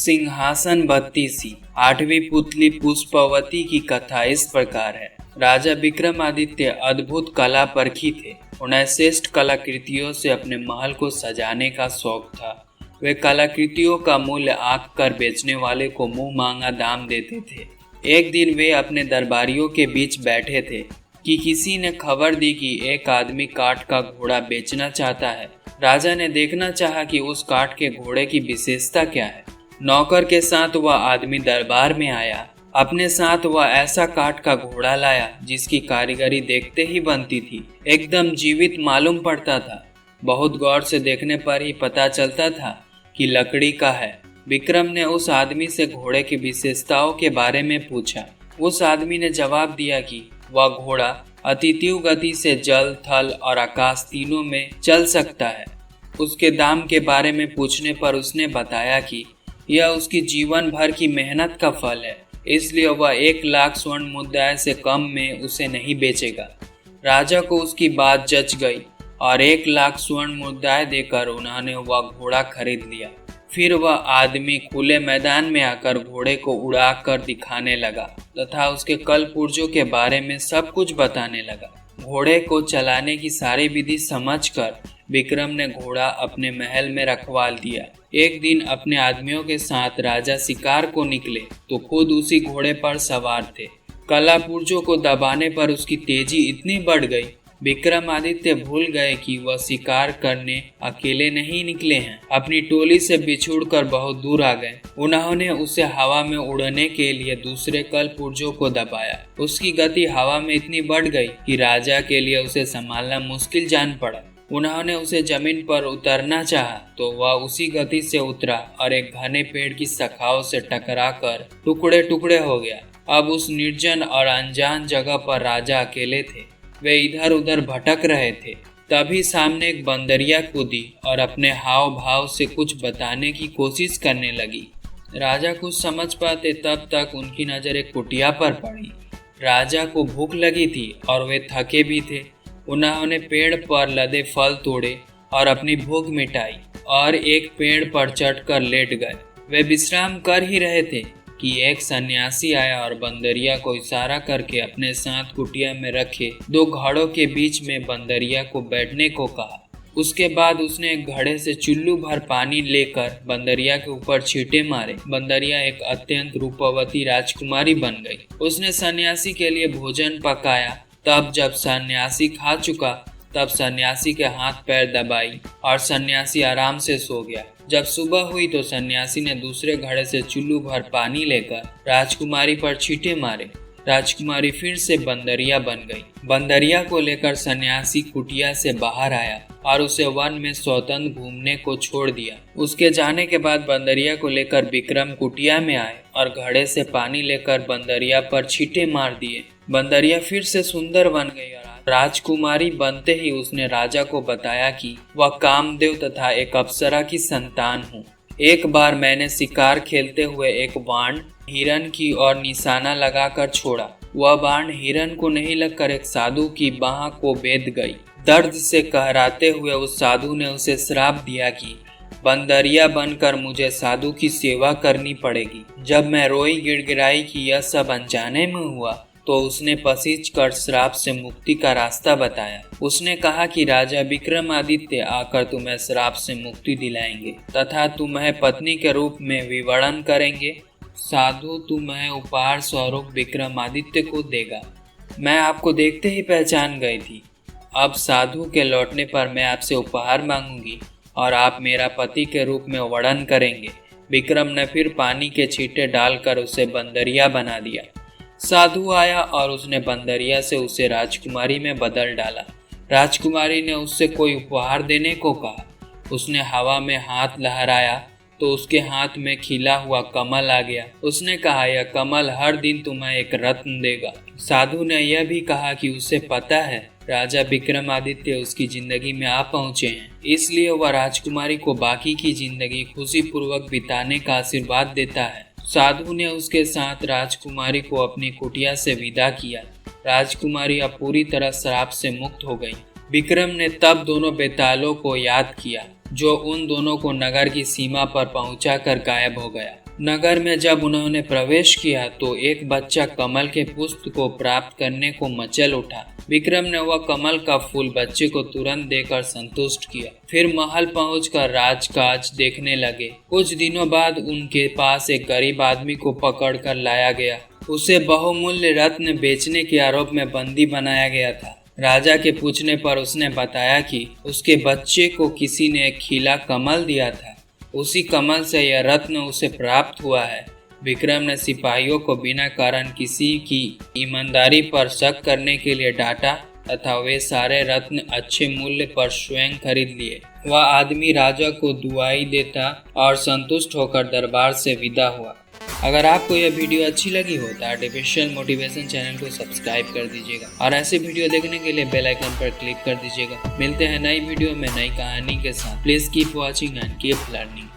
सिंहासन बत्ती सी। आठवीं पुतली पुष्पवती की कथा इस प्रकार है। राजा विक्रमादित्य अद्भुत कला परखी थे। उन्हें श्रेष्ठ कलाकृतियों से अपने महल को सजाने का शौक था। वे कलाकृतियों का मूल्य आंक कर बेचने वाले को मुंह मांगा दाम देते थे। एक दिन वे अपने दरबारियों के बीच बैठे थे कि किसी ने खबर दी कि एक आदमी काठ का घोड़ा बेचना चाहता है। राजा ने देखना चाहा कि उस काठ के घोड़े की विशेषता क्या है। नौकर के साथ वह आदमी दरबार में आया। अपने साथ वह ऐसा काठ का घोड़ा लाया जिसकी कारीगरी देखते ही बनती थी, एकदम जीवित मालूम पड़ता था। बहुत गौर से देखने पर ही पता चलता था कि लकड़ी का है। विक्रम ने उस आदमी से घोड़े की विशेषताओं के बारे में पूछा। उस आदमी ने जवाब दिया कि वह घोड़ा अति तीव्र गति से जल, थल और आकाश तीनों में चल सकता है। उसके दाम के बारे में पूछने पर उसने बताया कि यह उसकी जीवन भर की मेहनत का फल है, इसलिए वह 1,00,000 स्वर्ण मुद्राएं से कम में उसे नहीं बेचेगा। राजा को उसकी बात जच गई और 1,00,000 स्वर्ण मुद्राएं देकर उन्होंने वह घोड़ा खरीद लिया। फिर वह आदमी खुले मैदान में आकर घोड़े को उड़ा कर दिखाने लगा तथा उसके कल पुर्जों के बारे में सब कुछ बताने लगा। घोड़े को चलाने की सारी विधि समझकर विक्रम ने घोड़ा अपने महल में रखवाल दिया। एक दिन अपने आदमियों के साथ राजा शिकार को निकले तो खुद उसी घोड़े पर सवार थे। कला पुर्जों को दबाने पर उसकी तेजी इतनी बढ़ गई, विक्रमादित्य भूल गए कि वह शिकार करने अकेले नहीं निकले हैं। अपनी टोली से बिछुड़कर बहुत दूर आ गए। उन्होंने उसे हवा में उड़ने के लिए दूसरे कल पुर्जों को दबाया। उसकी गति हवा में इतनी बढ़ गई कि राजा के लिए उसे संभालना मुश्किल जान पड़ा। उन्होंने उसे जमीन पर उतरना चाहा तो वह उसी गति से उतरा और एक घने पेड़ की शाखाओं से टकराकर टुकड़े टुकड़े हो गया। अब उस निर्जन और अनजान जगह पर राजा अकेले थे। वे इधर उधर भटक रहे थे। तभी सामने एक बंदरिया कूदी और अपने हाव भाव से कुछ बताने की कोशिश करने लगी। राजा कुछ समझ पाते तब तक उनकी नजर एक कुटिया पर पड़ी। राजा को भूख लगी थी और वे थके भी थे। उन्होंने पेड़ पर लदे फल तोड़े और अपनी भूख मिटाई और एक पेड़ पर चढ़कर लेट गए। वे विश्राम कर ही रहे थे कि एक सन्यासी आया और बंदरिया को इशारा करके अपने साथ कुटिया में रखे 2 घड़ों के बीच में बंदरिया को बैठने को कहा। उसके बाद उसने एक घड़े से चुल्लू भर पानी लेकर बंदरिया के ऊपर छींटे मारे। बंदरिया एक अत्यंत रूपवती राजकुमारी बन गई। उसने सन्यासी के लिए भोजन पकाया। तब जब सन्यासी खा चुका तब सन्यासी के हाथ पैर दबाई और सन्यासी आराम से सो गया। जब सुबह हुई तो सन्यासी ने दूसरे घड़े से चुल्लू भर पानी लेकर राजकुमारी पर छींटे मारे। राजकुमारी फिर से बंदरिया बन गई। बंदरिया को लेकर सन्यासी कुटिया से बाहर आया और उसे वन में स्वतंत्र घूमने को छोड़ दिया। उसके जाने के बाद बंदरिया को लेकर विक्रम कुटिया में आए और घड़े से पानी लेकर बंदरिया पर छींटे मार दिए। बंदरिया फिर से सुंदर बन गई और राजकुमारी बनते ही उसने राजा को बताया कि वह कामदेव तथा एक अप्सरा की संतान हूँ। एक बार मैंने शिकार खेलते हुए एक बाण हिरण की ओर निशाना लगाकर छोड़ा। वह बाण हिरण को नहीं लगकर एक साधु की बाह को बेध गई। दर्द से कहराते हुए उस साधु ने उसे श्राप दिया कि बंदरिया बनकर मुझे साधु की सेवा करनी पड़ेगी। जब मैं रोई गिड़गिड़ाई कि यह सब अनजाने में हुआ तो उसने पसीज कर श्राप से मुक्ति का रास्ता बताया। उसने कहा कि राजा विक्रमादित्य आकर तुम्हें श्राप से मुक्ति दिलाएंगे तथा तुम्हें पत्नी के रूप में विवरण करेंगे। साधु तुम्हें उपहार स्वरूप विक्रमादित्य को देगा। मैं आपको देखते ही पहचान गई थी। अब साधु के लौटने पर मैं आपसे उपहार मांगूंगी और आप मेरा पति के रूप में वर्णन करेंगे। विक्रम ने फिर पानी के छींटे डालकर उसे बंदरिया बना दिया। साधु आया और उसने बंदरिया से उसे राजकुमारी में बदल डाला। राजकुमारी ने उससे कोई उपहार देने को कहा। उसने हवा में हाथ लहराया तो उसके हाथ में खिला हुआ कमल आ गया। उसने कहा यह कमल हर दिन तुम्हें एक रत्न देगा। साधु ने यह भी कहा कि उसे पता है राजा विक्रमादित्य उसकी जिंदगी में आ पहुंचे हैं, इसलिए वह राजकुमारी को बाकी की जिंदगी खुशी पूर्वक बिताने का आशीर्वाद देता है। साधु ने उसके साथ राजकुमारी को अपनी कुटिया से विदा किया। राजकुमारी अब पूरी तरह श्राप से मुक्त हो गई। विक्रम ने तब दोनों बेतालों को याद किया जो उन दोनों को नगर की सीमा पर पहुंचाकर गायब हो गया। नगर में जब उन्होंने प्रवेश किया तो एक बच्चा कमल के पुष्प को प्राप्त करने को मचल उठा। विक्रम ने वह कमल का फूल बच्चे को तुरंत देकर संतुष्ट किया। फिर महल पहुंचकर राजकाज देखने लगे। कुछ दिनों बाद उनके पास एक गरीब आदमी को पकड़कर लाया गया। उसे बहुमूल्य रत्न बेचने के आरोप में बंदी बनाया गया था। राजा के पूछने पर उसने बताया कि उसके बच्चे को किसी ने एक खिला कमल दिया था। उसी कमल से यह रत्न उसे प्राप्त हुआ है। विक्रम ने सिपाहियों को बिना कारण किसी की ईमानदारी पर शक करने के लिए डांटा तथा वे सारे रत्न अच्छे मूल्य पर स्वयं खरीद लिए। वह आदमी राजा को दुआई देता और संतुष्ट होकर दरबार से विदा हुआ। अगर आपको यह वीडियो अच्छी लगी हो तो आर्टिफिशियल मोटिवेशन चैनल को सब्सक्राइब कर दीजिएगा और ऐसे वीडियो देखने के लिए बेल आइकन पर क्लिक कर दीजिएगा। मिलते हैं नई वीडियो में नई कहानी के साथ। Please keep watching and keep learning.